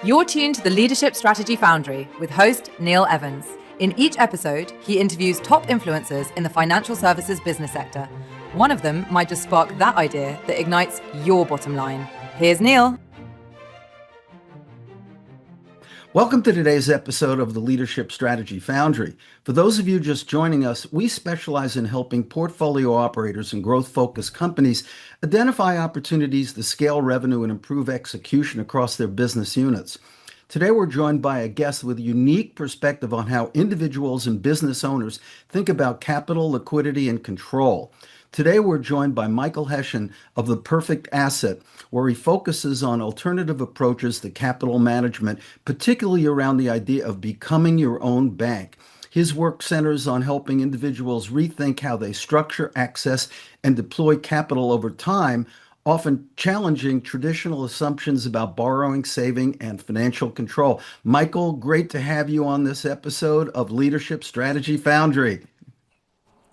You're tuned to the Leadership Strategy Foundry with host Neil Evans. In each episode, he interviews top influencers in the financial services business sector. One of them might just spark that idea that ignites your bottom line. Here's Neil. Welcome to today's episode of the Leadership Strategy Foundry. For those of you just joining us, we specialize in helping portfolio operators and growth-focused companies identify opportunities to scale revenue and improve execution across their business units. Today, we're joined by a guest with a unique perspective on how individuals and business owners think about capital, liquidity, and control. Today, we're joined by Michael Hession of The Perfect Asset, where he focuses on alternative approaches to capital management, particularly around the idea of becoming your own bank. His work centers on helping individuals rethink how they structure, access, and deploy capital over time, often challenging traditional assumptions about borrowing, saving, and financial control. Michael, great to have you on this episode of Leadership Strategy Foundry.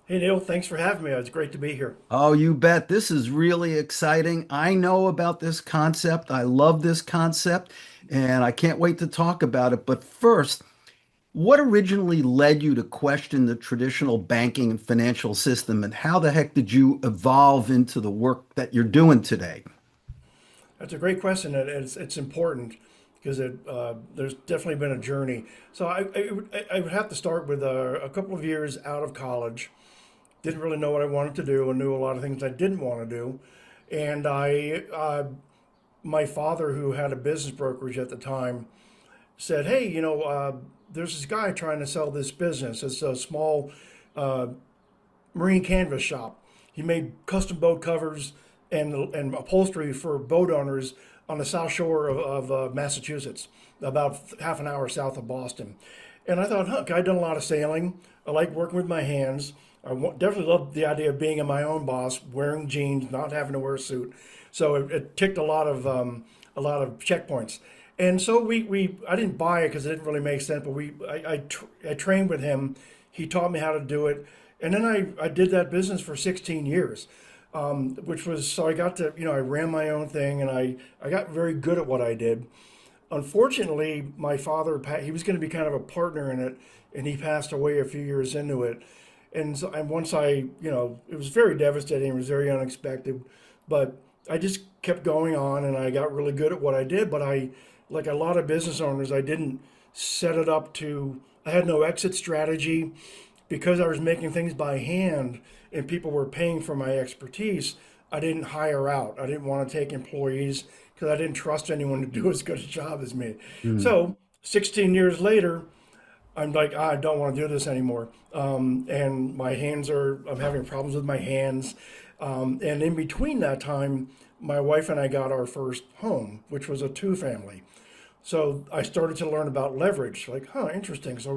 Hey Neil, thanks for having me. It's great to be here. Oh, you bet. This is really exciting. I know about this concept. I love this concept, and I can't wait to talk about it. But first, what originally led you to question the traditional banking and financial system, and how the heck did you evolve into the work that you're doing today? That's a great question, and it's important because there's definitely been a journey. So I would have to start with a couple of years out of college. Didn't really know what I wanted to do, and knew a lot of things I didn't want to do. And my father, who had a business brokerage at the time, said, "Hey, there's this guy trying to sell this business. It's a small marine canvas shop. He made custom boat covers and upholstery for boat owners on the south shore of Massachusetts, about half an hour south of Boston." And I thought, I'd done a lot of sailing. I like working with my hands. Definitely loved the idea of being my own boss, wearing jeans, not having to wear a suit. So it ticked a lot of checkpoints. And so I didn't buy it because it didn't really make sense. But I trained with him. He taught me how to do it, and then I did that business for 16 years, which was so I got to I ran my own thing, and I got very good at what I did. Unfortunately, my father, he was going to be kind of a partner in it, and he passed away a few years into it. And once it was very devastating. It was very unexpected, but I just kept going on, and I got really good at what I did. But like a lot of business owners, I didn't set it up I had no exit strategy because I was making things by hand and people were paying for my expertise. I didn't hire out. I didn't want to take employees because I didn't trust anyone to do as good a job as me. So 16 years later, I'm like, I don't want to do this anymore. And I'm having problems with my hands. And in between that time, my wife and I got our first home, which was a two-family. So I started to learn about leverage. Like, interesting. So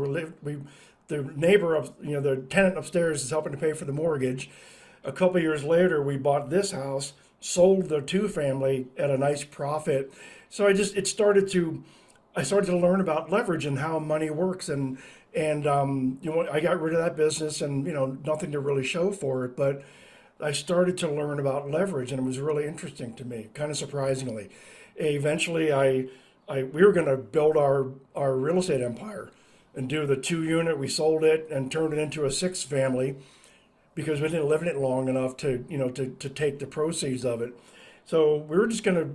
the neighbor the tenant upstairs is helping to pay for the mortgage. A couple of years later, we bought this house, sold the two-family at a nice profit. So I started to learn about leverage and how money works, and I got rid of that business, and nothing to really show for it, but I started to learn about leverage, and it was really interesting to me, kind of surprisingly. Eventually, we were going to build our real estate empire and do the 2-unit. We sold it and turned it into a 6-family because we didn't live in it long enough to take the proceeds of it. So we were just going to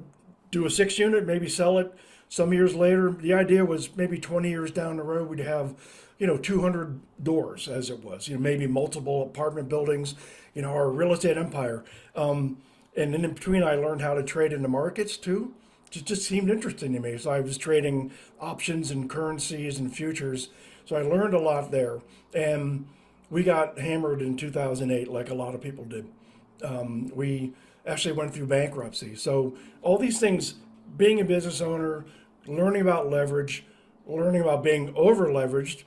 do a 6-unit, maybe sell it. Some years later, the idea was maybe 20 years down the road, we'd have, 200 doors as it was, maybe multiple apartment buildings, our real estate empire. And then in between, I learned how to trade in the markets too. It just seemed interesting to me. So I was trading options and currencies and futures. So I learned a lot there. And we got hammered in 2008, like a lot of people did. We actually went through bankruptcy. So all these things, being a business owner, learning about leverage, learning about being over leveraged,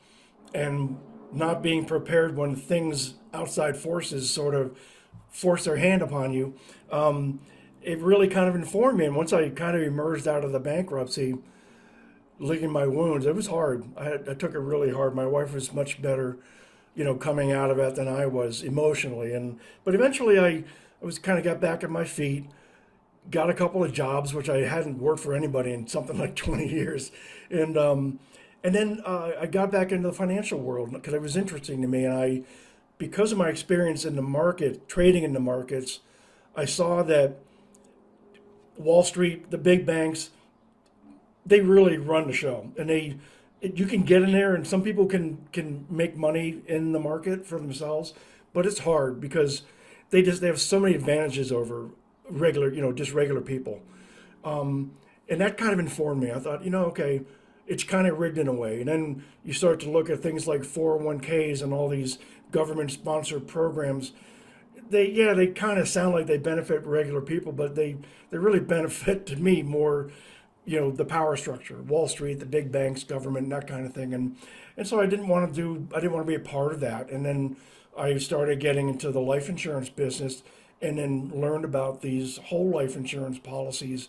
and not being prepared when things outside forces sort of force their hand upon you, it really kind of informed me. And once I kind of emerged out of the bankruptcy, licking my wounds, it was hard. I took it really hard. My wife was much better, coming out of it than I was emotionally. But eventually I was kind of got back on my feet, got a couple of jobs, which I hadn't worked for anybody in something like 20 years. And then I got back into the financial world because it was interesting to me. And because of my experience in the market, trading in the markets, I saw that Wall Street, the big banks, they really run the show. And you can get in there, and some people can make money in the market for themselves, but it's hard because they have so many advantages over just regular people. And that kind of informed me. I thought, okay, it's kind of rigged in a way. And then you start to look at things like 401ks and all these government sponsored programs. They kind of sound like they benefit regular people, but they really benefit to me more, the power structure, Wall Street, the big banks, government, that kind of thing. And so I didn't want to be a part of that. And then I started getting into the life insurance business, and then learned about these whole life insurance policies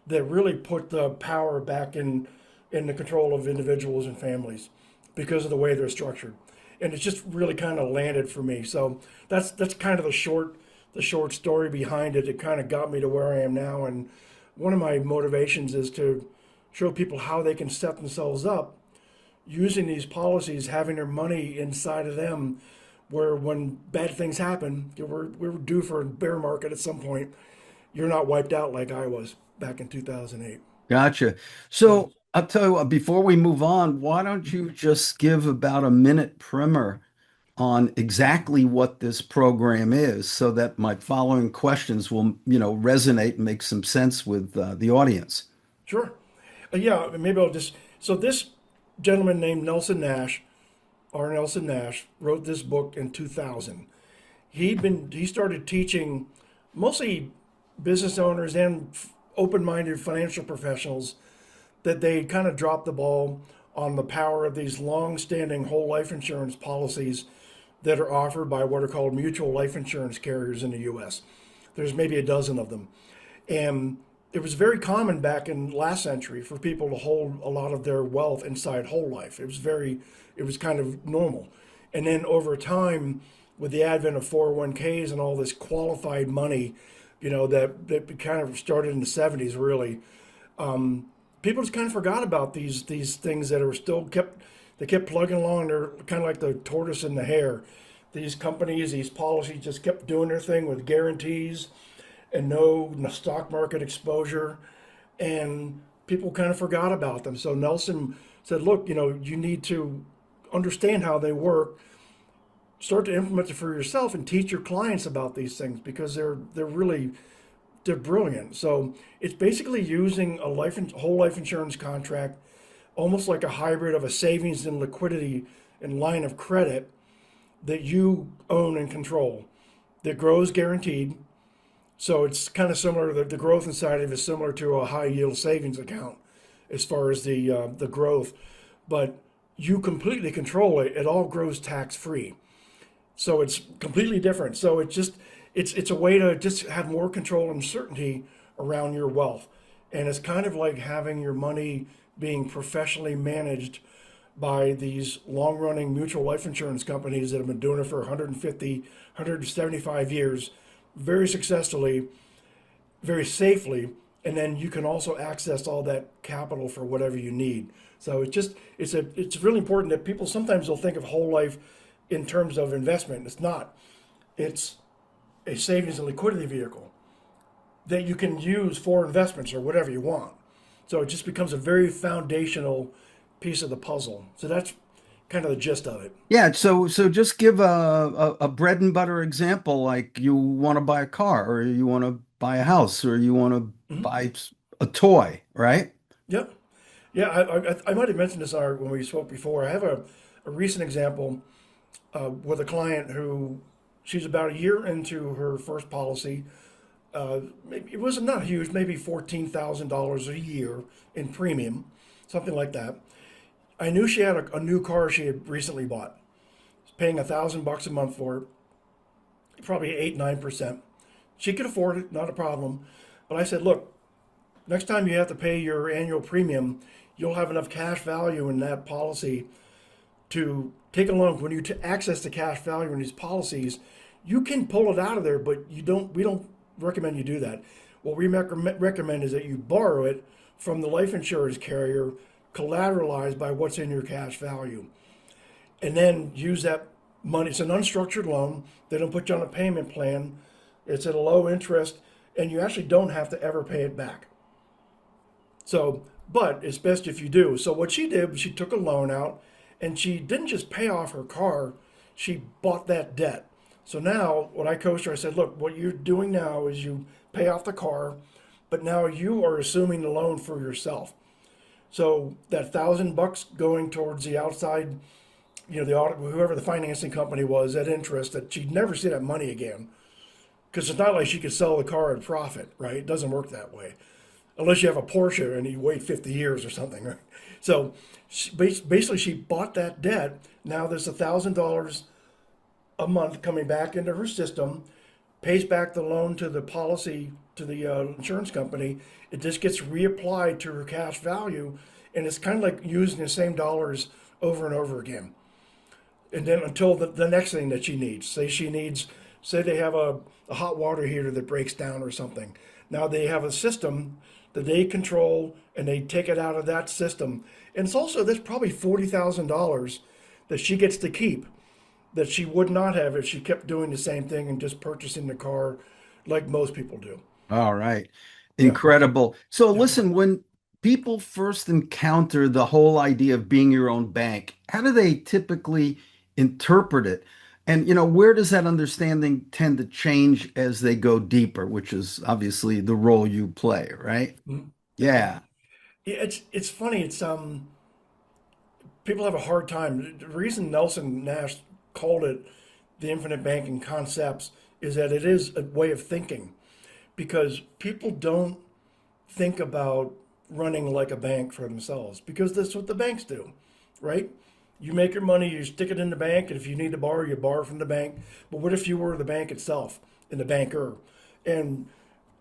that really put the power back in the control of individuals and families because of the way they're structured. And it's just really kind of landed for me. So that's kind of the short story behind it. It kind of got me to where I am now. And one of my motivations is to show people how they can set themselves up using these policies, having their money inside of them, where when bad things happen, we're due for a bear market at some point. You're not wiped out like I was back in 2008. Gotcha. Yeah, So I'll tell you what, before we move on, why don't you just give about a minute primer on exactly what this program is so that my following questions will, resonate and make some sense with the audience. sure. Yeah, maybe I'll just. So this gentleman named Nelson Nash, R. Nelson Nash, wrote this book in 2000. He started teaching mostly business owners and open-minded financial professionals that they kind of dropped the ball on the power of these long-standing whole life insurance policies that are offered by what are called mutual life insurance carriers in the U.S. There's maybe a dozen of them. And it was very common back in last century for people to hold a lot of their wealth inside whole life. It was kind of normal. And then over time, with the advent of 401ks and all this qualified money, that kind of started in the 70s, really, people just kind of forgot about these things that are still they kept plugging along. They're kind of like the tortoise and the hare. These companies, these policies just kept doing their thing with guarantees and no stock market exposure. And people kind of forgot about them. So Nelson said, look, you need to understand how they work, start to implement it for yourself, and teach your clients about these things because they're brilliant. So it's basically using whole life insurance contract, almost like a hybrid of a savings and liquidity and line of credit that you own and control, that grows guaranteed. So it's kind of similar. The growth inside of it is similar to a high yield savings account as far as the growth, but you completely control it. It all grows tax free. So it's completely different. So it's a way to just have more control and certainty around your wealth. And it's kind of like having your money being professionally managed by these long-running mutual life insurance companies that have been doing it for 150, 175 years, very successfully, very safely. And then you can also access all that capital for whatever you need. So it's really important that people sometimes will think of whole life in terms of investment. It's not. It's a savings and liquidity vehicle that you can use for investments or whatever you want. So it just becomes a very foundational piece of the puzzle. So that's kind of the gist of it. Yeah, so just give a bread and butter example, like you want to buy a car or you want to buy a house or you want to buy a toy, right? Yep. Yeah, I might have mentioned this when we spoke before. I have a recent example with a client who she's about a year into her first policy. Maybe it was not huge, maybe $14,000 a year in premium, something like that. I knew she had a new car she had recently bought. She's paying $1,000 a month for it, probably 8-9%. She could afford it, not a problem. But I said, look, next time you have to pay your annual premium, you'll have enough cash value in that policy to take along. When you access the cash value in these policies, you can pull it out of there, but we don't recommend you do that. What we recommend is that you borrow it from the life insurance carrier, collateralized by what's in your cash value, and then use that money. It's an unstructured loan. They don't put you on a payment plan. It's at a low interest, and you actually don't have to ever pay it back. So, but it's best if you do. So what she did was she took a loan out, and she didn't just pay off her car, she bought that debt. So now when I coached her, I said, look, what you're doing now is you pay off the car, but now you are assuming the loan for yourself. So that $1,000 going towards the outside, the audit, whoever the financing company was, that interest, that she'd never see that money again. Because it's not like she could sell the car at profit, right? It doesn't work that way. Unless you have a Porsche and you wait 50 years or something, right? So basically, she bought that debt. Now there's $1,000 a month coming back into her system, pays back the loan to the policy, to the insurance company. It just gets reapplied to her cash value, and it's kind of like using the same dollars over and over again. And then until the next thing that she needs. Say they have a hot water heater that breaks down or something. Now they have a system that they control, and they take it out of that system. And it's also, there's probably $40,000 that she gets to keep that she would not have if she kept doing the same thing and just purchasing the car like most people do. All right. Yeah. Incredible. So Yeah. listen, when people first encounter the whole idea of being your own bank, how do they typically interpret it? And where does that understanding tend to change as they go deeper, which is obviously the role you play, right? Mhm. Yeah. Yeah. Yeah, it's funny. It's people have a hard time. The reason Nelson Nash called it the infinite banking concepts is that it is a way of thinking, because people don't think about running like a bank for themselves, because that's what the banks do, right? You make your money, you stick it in the bank, and if you need to borrow, you borrow from the bank. But what if you were the bank itself and the banker? And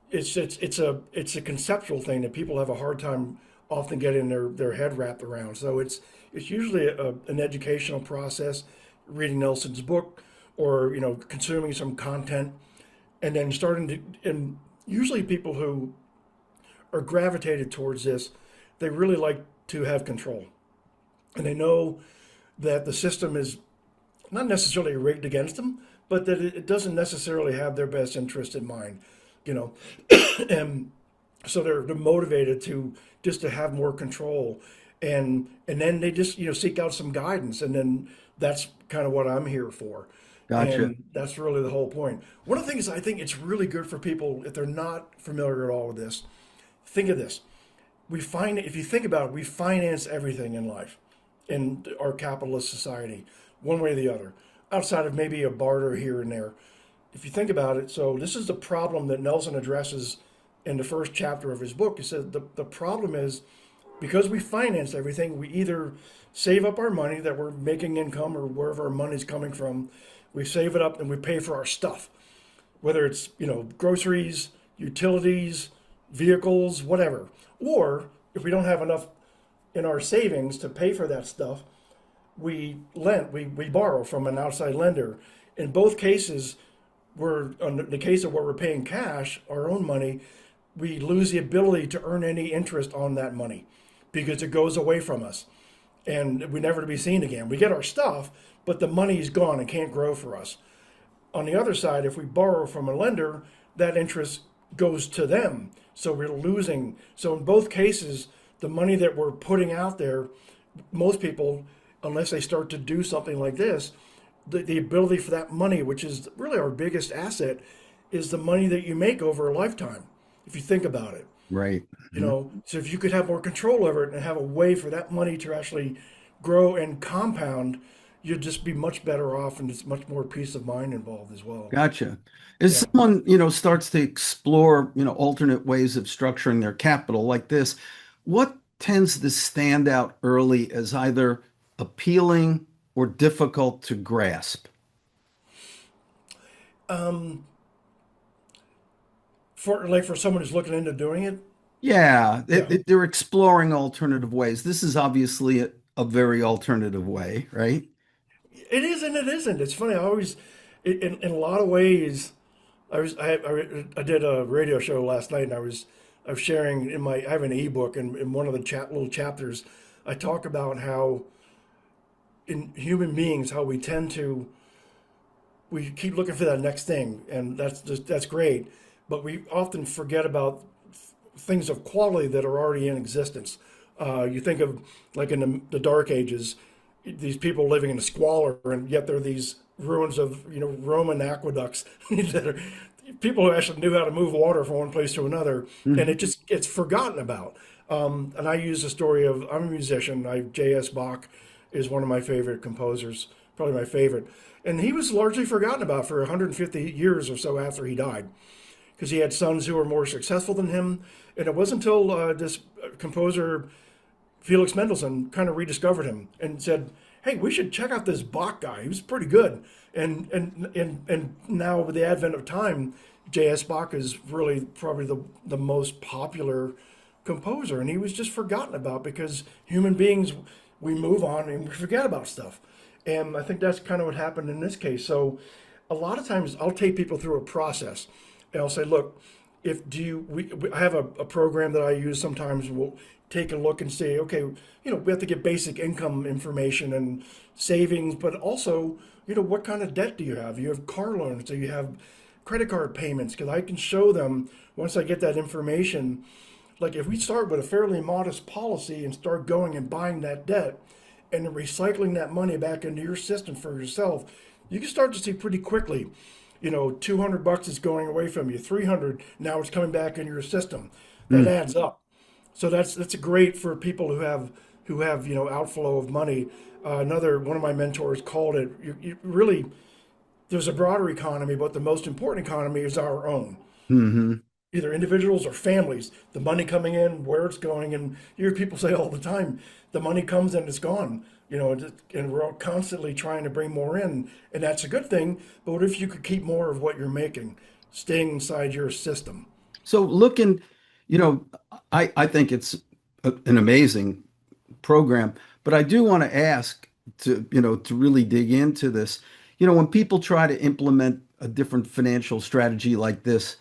it's a conceptual thing that people have a hard time often getting their head wrapped around. So it's usually an educational process, reading Nelson's book, or consuming some content, and then starting to. And usually people who are gravitated towards this, they really like to have control, and they know that the system is not necessarily rigged against them, but that it doesn't necessarily have their best interest in mind, you know. And so they're motivated to just to have more control, and then they just seek out some guidance, and then that's kind of what I'm here for. Gotcha. And that's really the whole point. One of the things I think it's really good for people, if they're not familiar at all with this, think of this. If you think about it, we finance everything in life in our capitalist society, one way or the other, outside of maybe a barter here and there. If you think about it, so this is the problem that Nelson addresses in the first chapter of his book. He says the problem is, because we finance everything, we either save up our money that we're making income or wherever our money's coming from, we save it up and we pay for our stuff, whether it's groceries, utilities, vehicles, whatever. Or if we don't have enough in our savings to pay for that stuff, we borrow from an outside lender. In both cases, in the case of where we're paying cash, our own money, we lose the ability to earn any interest on that money because it goes away from us and we're never to be seen again. We get our stuff, but the money is gone and can't grow for us. On the other side, if we borrow from a lender, that interest goes to them. So we're losing. So in both cases, the money that we're putting out there, most people, unless they start to do something like this, the ability for that money, which is really our biggest asset, is the money that you make over a lifetime, if you think about it. Right. So if you could have more control over it and have a way for that money to actually grow and compound, you'd just be much better off, and it's much more peace of mind involved as well. Gotcha. As Yeah. someone, starts to explore, alternate ways of structuring their capital like this, what tends to stand out early as either appealing or difficult to grasp? For someone who's looking into doing it, Yeah, yeah, they're exploring alternative ways. This is obviously a very alternative way, right? it is and it isn't. It's funny. I always, in a lot of ways, I did a radio show last night, and I was sharing I have an ebook, and in one of the little chapters, I talk about how in human beings, how we keep looking for that next thing, and that's great, but we often forget about things of quality that are already in existence. You think of like in the Dark Ages, these people living in squalor, and yet there are these ruins of Roman aqueducts that are people who actually knew how to move water from one place to another, and it just gets forgotten about. And I use the story of I'm a musician. J.S. Bach is one of my favorite composers, probably my favorite, and he was largely forgotten about for 150 years or so after he died, because he had sons who were more successful than him. And it wasn't until this composer, Felix Mendelssohn, kind of rediscovered him and said, "Hey, we should check out this Bach guy. He was pretty good." And now with the advent of time, J.S. Bach is really probably the most popular composer, and he was just forgotten about because human beings, we move on and we forget about stuff. And I think that's kind of what happened in this case. So a lot of times I'll take people through a process, and I'll say, look, if do you I have a program that I use sometimes. We'll take a look and say, okay, we have to get basic income information and savings, but also, what kind of debt do you have? You have car loans, do you have credit card payments? Because I can show them once I get that information. Like if we start with a fairly modest policy and start going and buying that debt and then recycling that money back into your system for yourself, you can start to see pretty quickly, $200 is going away from you, 300, now it's coming back into your system. That adds up. So that's great for people who have outflow of money. Another one of my mentors called it, you really, there's a broader economy, but the most important economy is our own. Either individuals or families, the money coming in, where it's going. And you hear people say all the time, the money comes and it's gone, and we're all constantly trying to bring more in. And that's a good thing. But what if you could keep more of what you're making, staying inside your system? So looking, you know, I think it's an amazing program, but I do want to ask to really dig into this. When people try to implement a different financial strategy like this,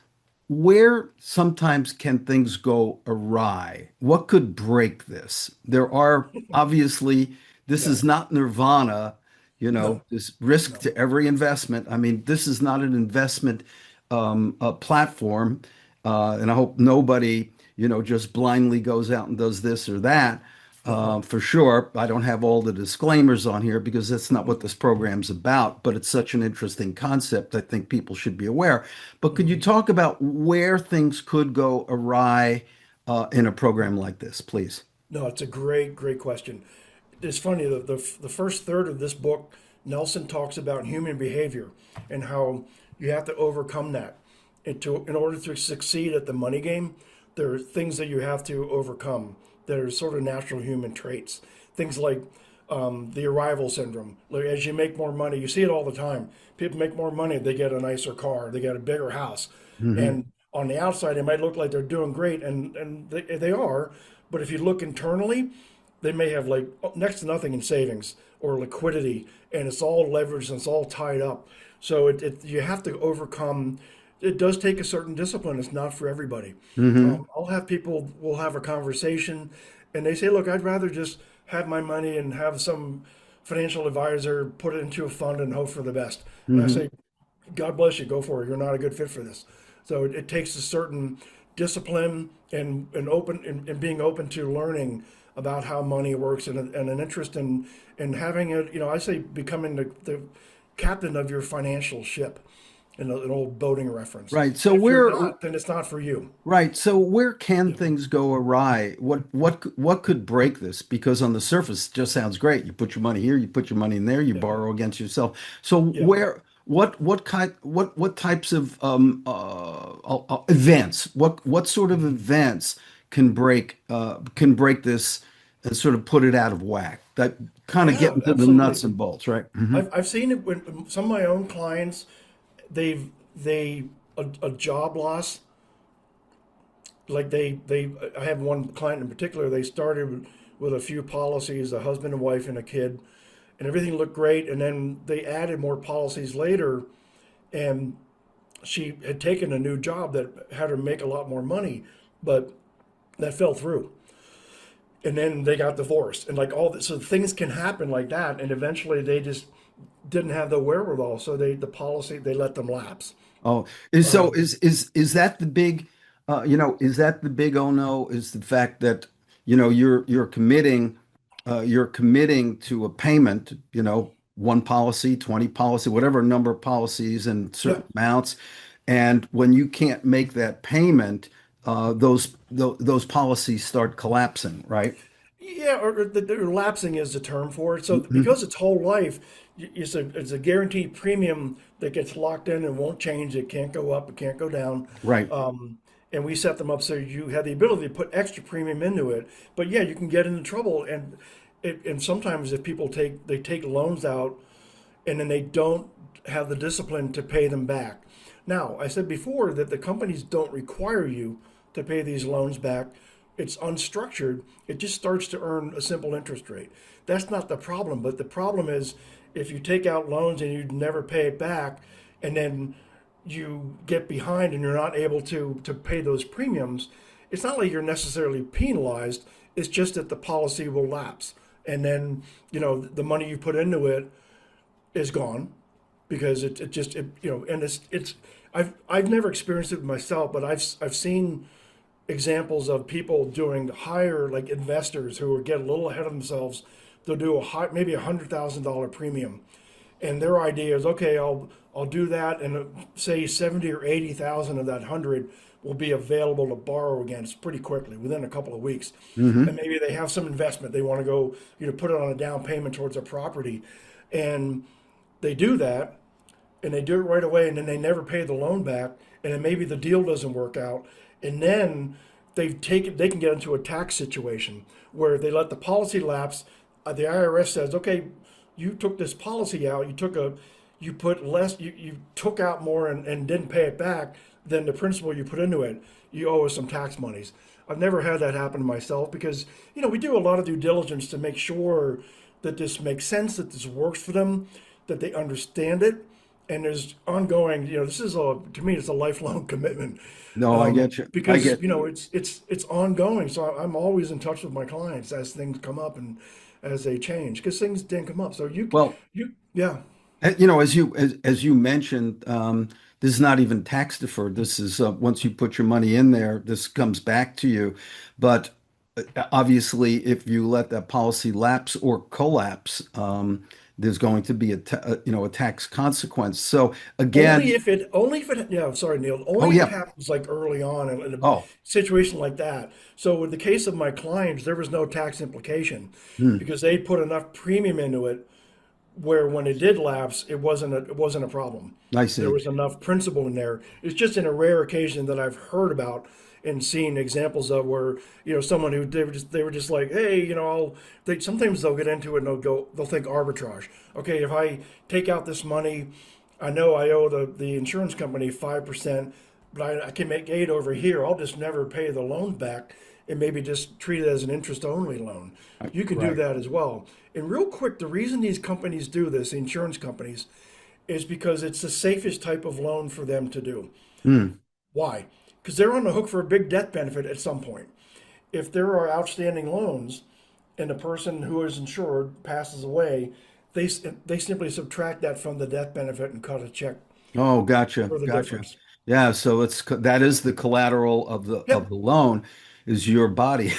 where sometimes can things go awry? What could break this? There are obviously, this Yeah. is not nirvana, No, there's risk no. to every investment. I mean, this is not an investment platform. And I hope nobody, just blindly goes out and does this or that. For sure, I don't have all the disclaimers on here because that's not what this program's about, but it's such an interesting concept. I think people should be aware. But could you talk about where things could go awry in a program like this, please? No, it's a great, great question. It's funny, the first third of this book, Nelson talks about human behavior and how you have to overcome that. In order to succeed at the money game, there are things that you have to overcome that are sort of natural human traits. Things like the arrival syndrome. Like as you make more money, you see it all the time. People make more money, they get a nicer car, they get a bigger house. Hmm. And on the outside, it might look like they're doing great, and they are. But if you look internally, they may have like next to nothing in savings or liquidity, and it's all leveraged and it's all tied up. So you have to overcome. It does take a certain discipline. It's not for everybody. Hmm. I'll have people, we'll have a conversation, and they say, "Look, I'd rather just have my money and have some financial advisor put it into a fund and hope for the best." And I Hmm. say, God bless you, go for it. You're not a good fit for this. So it takes a certain discipline and being open to learning about how money works and an interest in having it. I say becoming the captain of your financial ship, an old boating reference. Right. And if you're not, then it's not for you. Right. So where can things go awry? What could break this? Because on the surface, it just sounds great. You put your money here, you put your money in there, you Yeah, borrow against yourself. So yeah, what types of events? What sort of events can break this and sort of put it out of whack? That kind of get yeah, into the nuts absolutely. and bolts, right? Hmm. I've seen it when some of my own clients, they a job loss. Like I have one client in particular. They started with a few policies, a husband and wife and a kid, and everything looked great. And then they added more policies later, and she had taken a new job that had her make a lot more money, but that fell through. And then they got divorced, and like all this, so things can happen like that, and eventually they just didn't have the wherewithal, so the policy, they let them lapse. Oh, is so Um, is that the big is that the big oh no, is the fact that you're committing to a payment, one policy, 20 policy, whatever number of policies and yeah, certain amounts. And when you can't make that payment, those policies start collapsing, right? yeah, or the lapsing is the term for it. So Mhm. because it's whole life, it's a guaranteed premium that gets locked in and won't change. It can't go up, it can't go down. Right. And we set them up so you have the ability to put extra premium into it. But yeah, you can get into trouble, and sometimes if people take loans out and then they don't have the discipline to pay them back. Now, I said before that the companies don't require you to pay these loans back. It's unstructured. It just starts to earn a simple interest rate. That's not the problem, but the problem is if you take out loans and you never pay it back, and then you get behind and you're not able to pay those premiums, it's not like you're necessarily penalized. It's just that the policy will lapse, and then the money you put into it is gone because it just and it's I've never experienced it myself, but I've seen examples of people doing higher, like investors who will get a little ahead of themselves. They'll do a high, maybe $100,000 premium, and their idea is, okay, I'll do that, and say 70 or 80,000 of that 100 will be available to borrow against pretty quickly within a couple of weeks. And Hmm. maybe they have some investment they want to go, put it on a down payment towards a property, and they do that, and they do it right away, and then they never pay the loan back, and then maybe the deal doesn't work out, and then they can get into a tax situation where they let the policy lapse. The IRS says, okay, you took this policy out, you put less, you took out more and didn't pay it back than the principal you put into it. You owe us some tax monies. I've never had that happen to myself because we do a lot of due diligence to make sure that this makes sense, that this works for them, that they understand it, and there's ongoing. This is to me, it's a lifelong commitment, No, I get you. I because get it's ongoing. So I'm always in touch with my clients as things come up and as they change, because things didn't come up. So well. yeah, As you mentioned, this is not even tax deferred. This is once you put your money in there, this comes back to you. But obviously, if you let that policy lapse or collapse, there's going to be a tax consequence. So again, only if it, yeah, sorry, Neil, oh only if it yeah, happens like early on in a oh, situation like that. So with the case of my clients, there was no tax implication hmm, because they put enough premium into it where when it did lapse, it wasn't a problem. I There see. was enough principle in there. It's just in a rare occasion that I've heard about and seen examples of where someone who they were just like, hey, sometimes they'll get into it and they'll think arbitrage. Okay, if I take out this money, I know I owe the insurance company 5%, but I can make 8 over here. I'll just never pay the loan back and maybe just treat it as an interest only loan. You can do Right. that as well. And real quick, the reason these companies do this, the insurance companies, is because it's the safest type of loan for them to do. Hmm. Why? Because they're on the hook for a big death benefit at some point. If there are outstanding loans and the person who is insured passes away, they they simply subtract that from the death benefit and cut a check Oh, gotcha, for the gotcha. difference. Yeah, so that is the collateral of the Yep. loan is your body.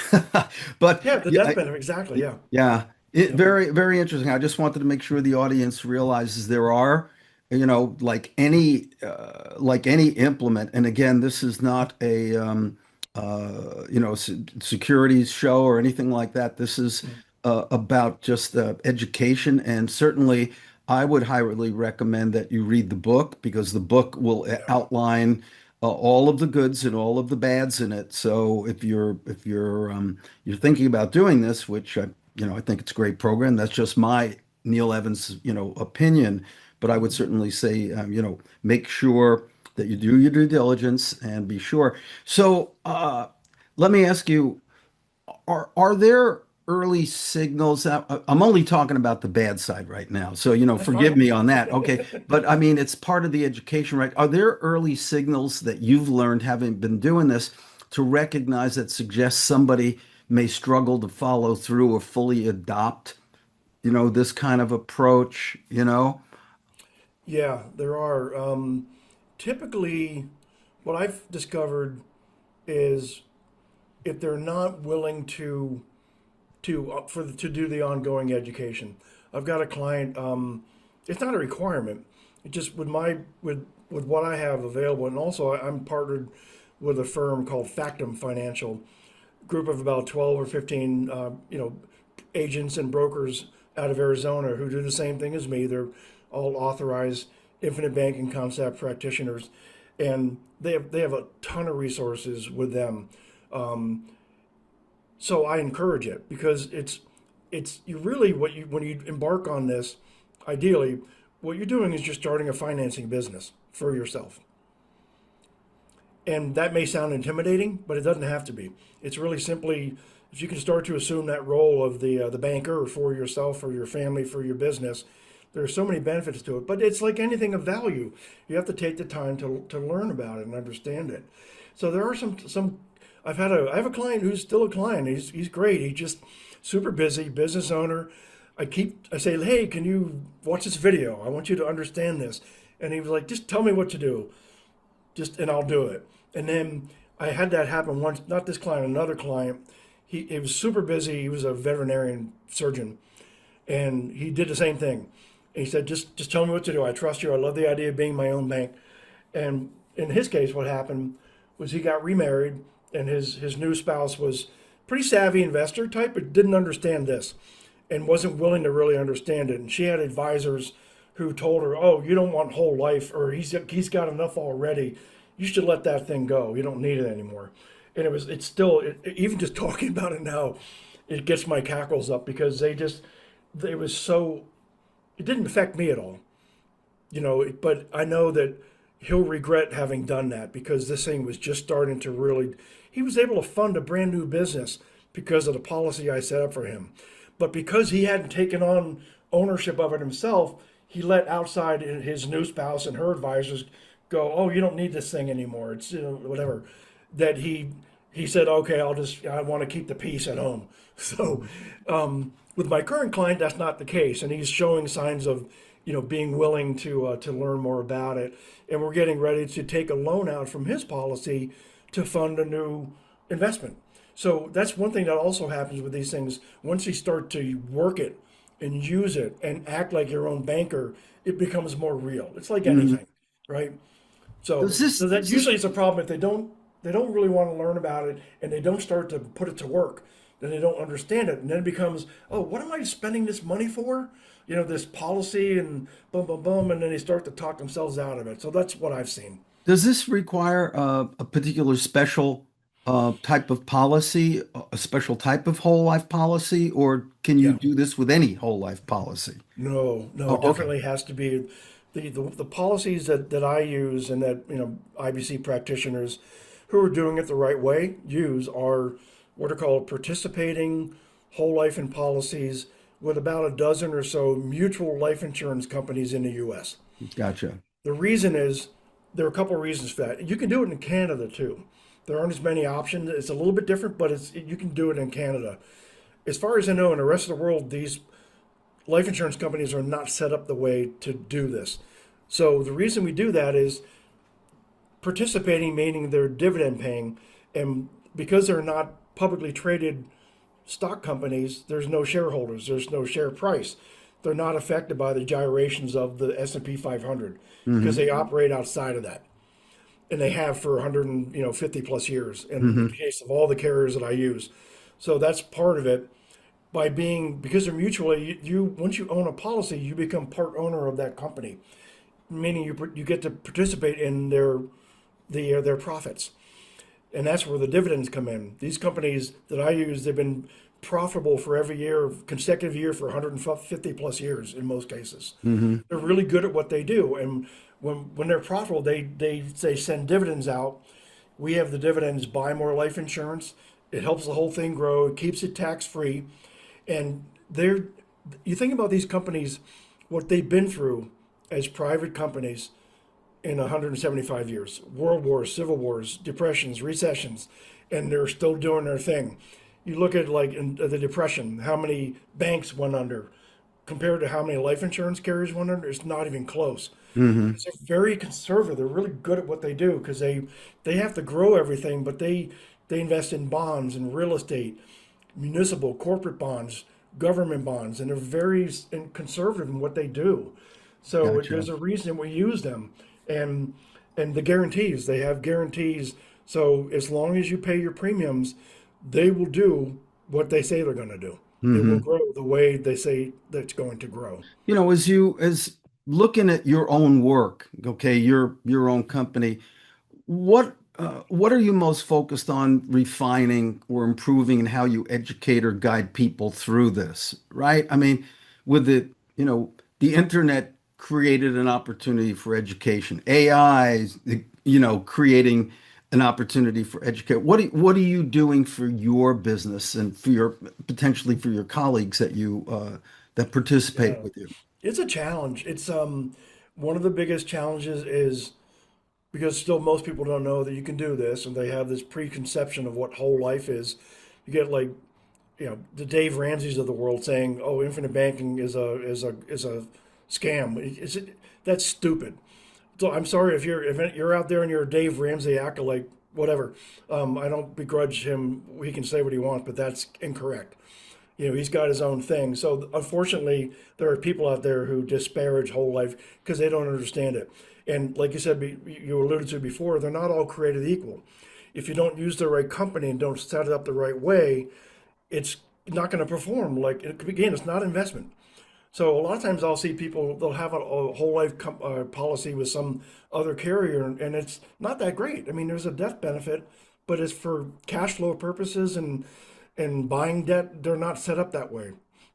But Yeah, the yeah, death benefit. Exactly. Yeah. yeah, it Yep. very very interesting. I just wanted to make sure the audience realizes there are, like any implement. And again, this is not a securities show or anything like that. This is Mm. about just education, and certainly I would highly recommend that you read the book because the book will Yeah. outline all of the goods and all of the bads in it. So if you're thinking about doing this, which I think it's a great program. That's just my Neil Evans, opinion. But I would certainly say, make sure that you do your due diligence and be sure. So let me ask you, are there early signals? I'm only talking about the bad side right now. So, That's forgive fine. me on that. Okay. But I mean, it's part of the education, right? Are there early signals that you've learned having been doing this to recognize that suggest somebody may struggle to follow through or fully adopt, this kind of approach? Yeah, there are. Typically, what I've discovered is if they're not willing to do the ongoing education. I've got a client. It's not a requirement. It just with what I have available, and also I'm partnered with a firm called Factum Financial, group of about 12 or 15, agents and brokers out of Arizona who do the same thing as me. They're all authorized infinite banking concept practitioners, and they have a ton of resources with them. Um, so I encourage it because it's you really what you when you embark on this, ideally, what you're doing is you're starting a financing business for yourself. And that may sound intimidating, but it doesn't have to be. It's really simply if you can start to assume that role of the banker for yourself, for your family, for your business. There are so many benefits to it, but it's like anything of value. You have to take the time to learn about it and understand it. So there are some. I have a client who's still a client. He's great. He's just super busy, business owner. I say, hey, can you watch this video? I want you to understand this. And he was like, just tell me what to do, and I'll do it. And then I had that happen once, not this client, another client. He was super busy. He was a veterinarian surgeon, and he did the same thing. And he said, just tell me what to do. I trust you. I love the idea of being my own bank. And in his case, what happened was he got remarried, and his new spouse was pretty savvy investor type, but didn't understand this and wasn't willing to really understand it. And she had advisors who told her, "Oh, you don't want whole life, or he's got enough already. You should let that thing go. You don't need it anymore." And it's still even just talking about it now, it gets my cackles up because they was so it didn't affect me at all, But I know that he'll regret having done that because this thing was just starting to really. He was able to fund a brand new business because of the policy I set up for him, but because he hadn't taken on ownership of it himself, he let outside his new spouse and her advisors go, "Oh, you don't need this thing anymore. It's whatever." That he said, "Okay, I want to keep the peace at home." So with my current client, that's not the case, and he's showing signs of being willing to learn more about it. And we're getting ready to take a loan out from his policy to fund a new investment. So that's one thing that also happens with these things. Once you start to work it and use it and act like your own banker, it becomes more real. It's like Mhm. anything, right? So Does this so that does this usually it's a problem if they don't really want to learn about it and they don't start to put it to work. Then they don't understand it, and then it becomes, oh, what am I spending this money for? This policy and boom, boom, boom, and then they start to talk themselves out of it. So that's what I've seen. does this require a particular special type of policy, a special type of whole life policy, or can you Yeah. do this with any whole life policy? No, no, Oh, it okay. definitely has to be the policies that I use and that IBC practitioners who are doing it the right way use are what are called participating whole life and policies with about a dozen or so mutual life insurance companies in the U.S. Gotcha. The reason is there are a couple of reasons for that. You can do it in Canada too. There aren't as many options. It's a little bit different, but you can do it in Canada. As far as I know, in the rest of the world, these life insurance companies are not set up the way to do this. So the reason we do that is participating, meaning they're dividend paying, and because they're not publicly traded stock companies, there's no shareholders, there's no share price. They're not affected by the gyrations of the S&P 500 because Hmm. they operate outside of that, and they have for 150 plus years. In the Hmm. case of all the carriers that I use, so that's part of it. Because they're mutually, you once you own a policy, you become part owner of that company, meaning you get to participate in their profits, and that's where the dividends come in. These companies that I use, they've been profitable for every year, consecutive year for 150 plus years in most cases. Hmm. They're really good at what they do, and when they're profitable, they send dividends out. We have the dividends buy more life insurance. It helps the whole thing grow. It keeps it tax free. And they're, you think about these companies, what they've been through as private companies in 175 years, world wars, civil wars, depressions, recessions, and they're still doing their thing. You look at like in the depression, how many banks went under compared to how many life insurance carriers went under, it's not even close. Hmm. They're very conservative. They're really good at what they do because they have to grow everything, but they invest in bonds and real estate, municipal, corporate bonds, government bonds, and they're very conservative in what they do. So Gotcha. there's a reason we use them, and and the guarantees, they have guarantees. So as long as you pay your premiums, they will do what they say they're going to do. It will Hmm. grow the way they say that's going to grow. As looking at your own work, okay, your own company, what are you most focused on refining or improving in how you educate or guide people through this, right? I mean, with the internet created an opportunity for education. AI, creating an opportunity for educate. What are you doing for your business and for your potentially for your colleagues that participate Yeah, with you? it's a challenge. It's one of the biggest challenges is because still most people don't know that you can do this, and they have this preconception of what whole life is. You get like the Dave Ramsey's of the world saying, "Oh, infinite banking is a scam." That's stupid. So I'm sorry if you're out there and you're a Dave Ramsey acolyte, whatever. I don't begrudge him. He can say what he wants, but that's incorrect. He's got his own thing. So unfortunately, there are people out there who disparage whole life because they don't understand it. And like you said, you alluded to before, they're not all created equal. If you don't use the right company and don't set it up the right way, it's not going to perform. Like again, it's not investment. So a lot of times I'll see people, they'll have a whole life policy with some other carrier, and it's not that great. I mean, there's a death benefit, but it's for cash flow purposes and buying debt. They're not set up that way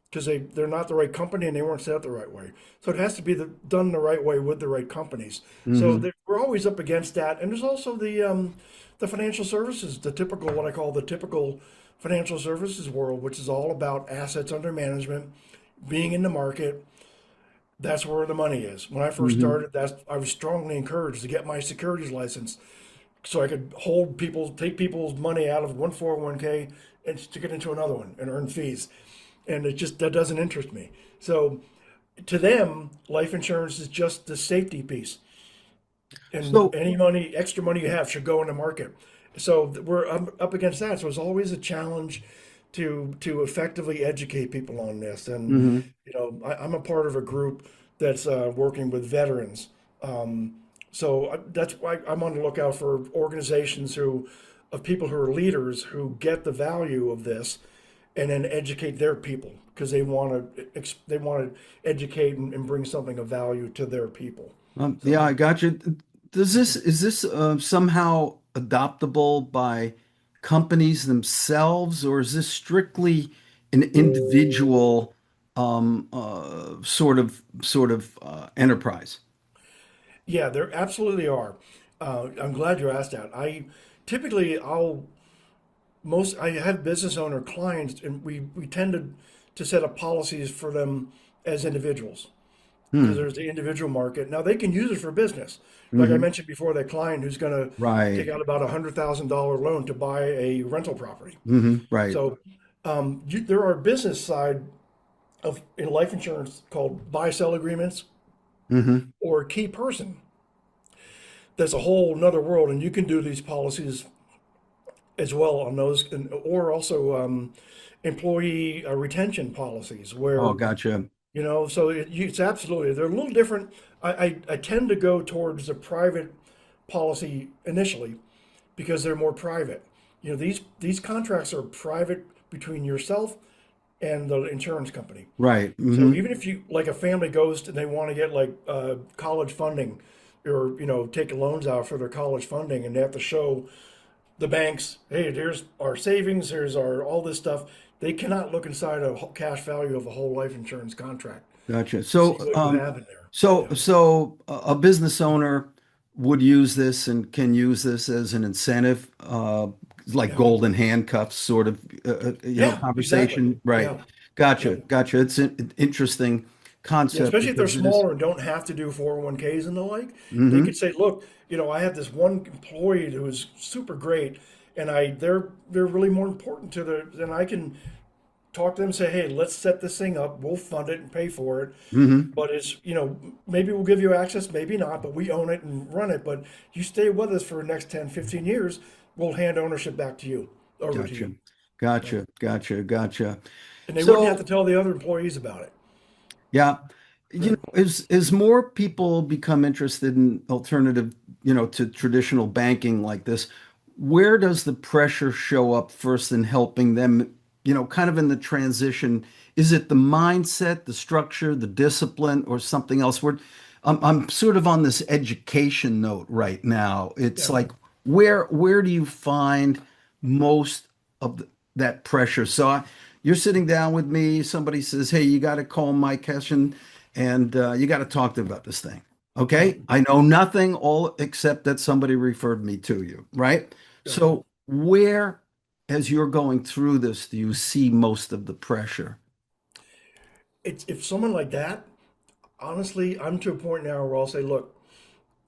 because they're not the right company and they weren't set up the right way. So it has to be done the right way with the right companies. So Hmm. we're always up against that. And there's also the financial services, the typical, what I call the typical financial services world, which is all about assets under management, being in the market. That's where the money is. When I first Hmm. started, I was strongly encouraged to get my securities license so I could take people's money out of one 401k and stick it into another one and earn fees. And that doesn't interest me. So to them, life insurance is just the safety piece, and So, any money, extra money you have should go in the market. So we're up against that. So it's always a challenge to effectively educate people on this. And mhm. I'm a part of a group that's working with veterans. That's why I'm on the lookout for organizations of people who are leaders who get the value of this, and then educate their people because they want to educate and bring something of value to their people. Yeah, So I got you. Is this somehow adoptable by companies themselves, or is this strictly an individual sort of enterprise? yeah, there absolutely are. I'm glad you asked that. I have business owner clients, and we tend to set up policies for them as individuals because Hmm. there's the individual market. Now they can use it for business. Like I Hmm. mentioned before, that client who's going to take Right. out about $100,000 loan to buy a rental property. Hmm. Right. So there are business side of in life insurance called buy sell agreements Hmm. or key person. That's a whole nother world, and you can do these policies as well on those, or also employee retention policies Oh, where gotcha. so it's absolutely, they're a little different. I tend to go towards the private policy initially because they're more private. These contracts are private between yourself and the insurance company. Right. So Hmm. even if you like a family goes and they want to get like college funding or take loans out for their college funding, and they have to show the banks, hey, here's our savings, here's our all this stuff. They cannot look inside a cash value of a whole life insurance contract Gotcha. to see what you have in there. So, Yeah. so a business owner would use this and can use this as an incentive, like Yeah. golden handcuffs sort of, Yeah, exactly. conversation, right? Yeah. Gotcha, gotcha. It's an interesting Yeah, concept especially if they're because it is. smaller and don't have to do 401ks and the like. They Hmm. could say, look, I have this one employee who is super great, and they're really more important to than I can talk to them and say, hey, let's set this thing up. We'll fund it and pay for it. Hmm. But maybe we'll give you access, maybe not, but we own it and run it. But you stay with us for the next 10, 15 years, we'll hand ownership back to you, over to Gotcha, you. Yeah. gotcha. And they wouldn't have So to tell the other employees about it. yeah, Right. as more people become interested in alternative, to traditional banking like this, where does the pressure show up first in helping them, kind of in the transition? Is it the mindset, the structure, the discipline, or something else? I'm sort of on this education note right now. It's Yeah. like where do you find most of that pressure? So you're sitting down with me, somebody says, hey, you got to call Mike Hession and you got to talk to him about this thing. Okay. Mhm. I know nothing all except that somebody referred me to you, right? Yeah. So where, as you're going through this, do you see most of the pressure? It's if someone like that, honestly, I'm to a point now where I'll say, look,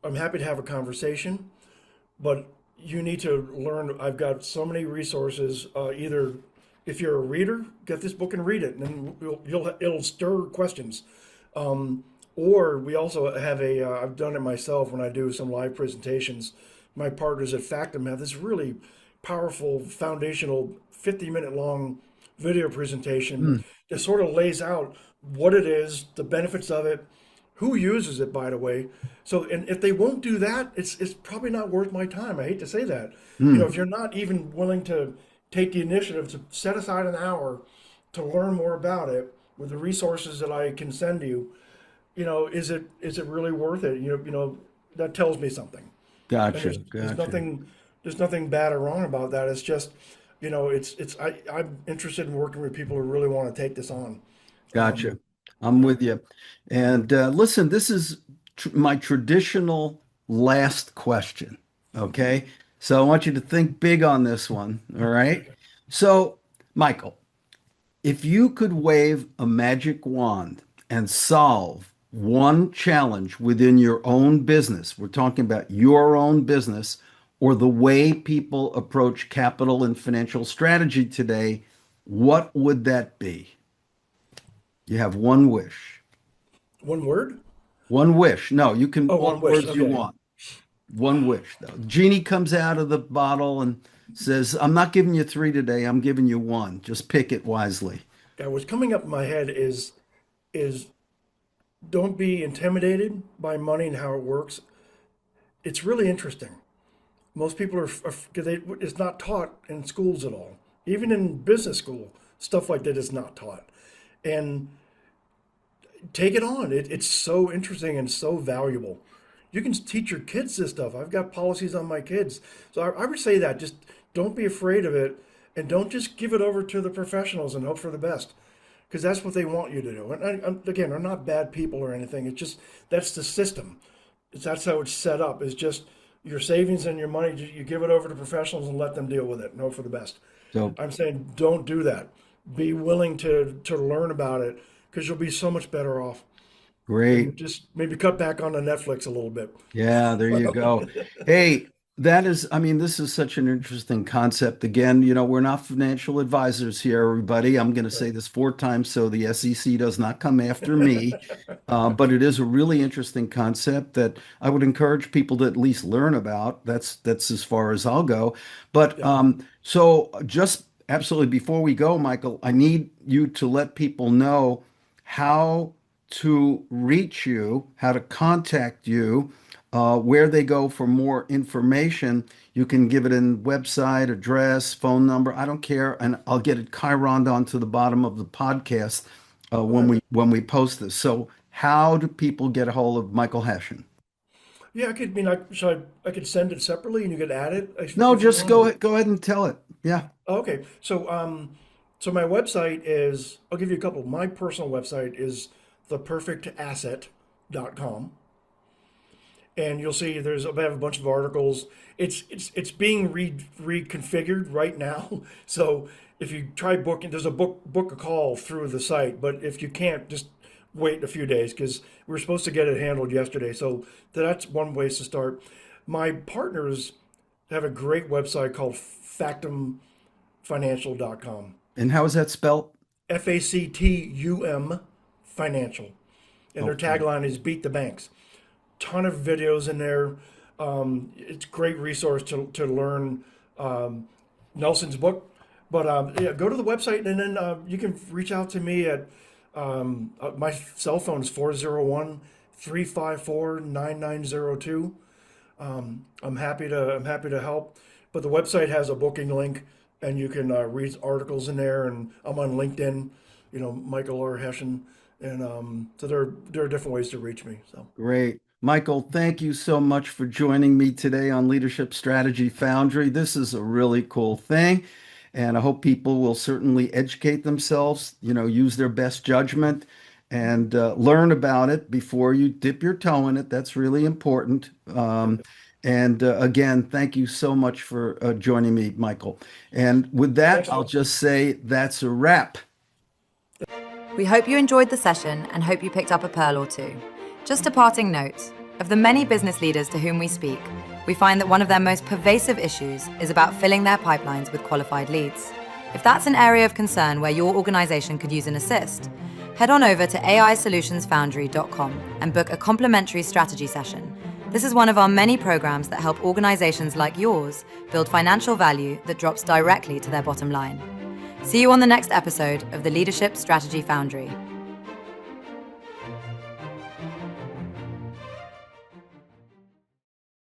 I'm happy to have a conversation, but you need to learn. I've got so many resources. Either if you're a reader, get this book and read it, and then it'll stir questions. Um, or we also have I've done it myself when I do some live presentations. My partners at Factum have this really powerful, foundational, 50-minute long video presentation Hmm, that sort of lays out what it is, the benefits of it, who uses it, by the way. So, and if they won't do that, it's probably not worth my time. I hate to say that. hmm. If you're not even willing to take the initiative to set aside an hour to learn more about it with the resources that I can send you, is it really worth it? That tells me something. And Gotcha, there's gotcha. nothing bad or wrong about that. It's just, I'm interested in working with people who really want to take this on. Um, Gotcha. I'm yeah. with you. And listen, this is tr my traditional last question. Okay. So I want you to think big on this one. All right. Okay. So, Michael, if you could wave a magic wand and solve one challenge within your own business, we're talking about your own business or the way people approach capital and financial strategy today, what would that be? You have one wish. One word? One wish. No, you can Oh, all one the wish. words you Okay. want. One wish, though. Genie comes out of the bottle and says, I'm not giving you three today. I'm giving you one. Just pick it wisely. Yeah, what's coming up in my head is don't be intimidated by money and how it works. It's really interesting. Most people it's not taught in schools at all. Even in business school, stuff like that is not taught. And take it on. It's so interesting and so valuable. You can teach your kids this stuff. I've got policies on my kids. So I would say that just don't be afraid of it and don't just give it over to the professionals and hope for the best because that's what they want you to do. Again, they're not bad people or anything. It's just that's the system. That's how it's set up. It's just your savings and your money. You give it over to professionals and let them deal with it and hope for the best. So I'm saying don't do that. Be willing to learn about it because you'll be so much better off. great. And just maybe cut back on the Netflix a little bit. Yeah, there you go. Hey, this is such an interesting concept. Again, we're not financial advisors here, everybody. I'm going to say Right. this four times so the SEC does not come after me. But it is a really interesting concept that I would encourage people to at least learn about. That's as far as I'll go. But Yeah. so just absolutely before we go, Michael, I need you to let people know how to reach you, how to contact you, where they go for more information. You can give it in website, address, phone number. I don't care, and I'll get it chironed onto the bottom of the podcast when Okay. we post this. So, how do people get a hold of Michael Hession? Yeah, I could mean I could send it separately and you could add it No, if you just want or go ahead and tell it. Yeah. okay. So my website is I'll give you a couple. My personal website is theperfectasset.com. and you'll see I have a bunch of articles. It's being reconfigured right now. So if you try booking, there's a book a call through the site. But if you can't, just wait a few days because we were supposed to get it handled yesterday. So that's one way to start. My partners have a great website called factumfinancial.com. And how is that spelled? FACTUM Financial. And their tagline is Beat the Banks. Ton of videos in there. It's a great resource to learn Nelson's book. But yeah, go to the website and then you can reach out to me at my cell phone is 401-354-9902. I'm happy to help. But the website has a booking link, and you can read articles in there. And I'm on LinkedIn, Michael or Hession, and so there are different ways to reach me. So Great. Michael, thank you so much for joining me today on Leadership Strategy Foundry. This is a really cool thing, and I hope people will certainly educate themselves, use their best judgment and learn about it before you dip your toe in it. That's really important. And again, thank you so much for joining me, Michael. And with that, I'll just say that's a wrap. We hope you enjoyed the session and hope you picked up a pearl or two. Just a parting note, of the many business leaders to whom we speak, we find that one of their most pervasive issues is about filling their pipelines with qualified leads. If that's an area of concern where your organization could use an assist, head on over to aisolutionsfoundry.com and book a complimentary strategy session. This is one of our many programs that help organizations like yours build financial value that drops directly to their bottom line. See you on the next episode of the Leadership Strategy Foundry.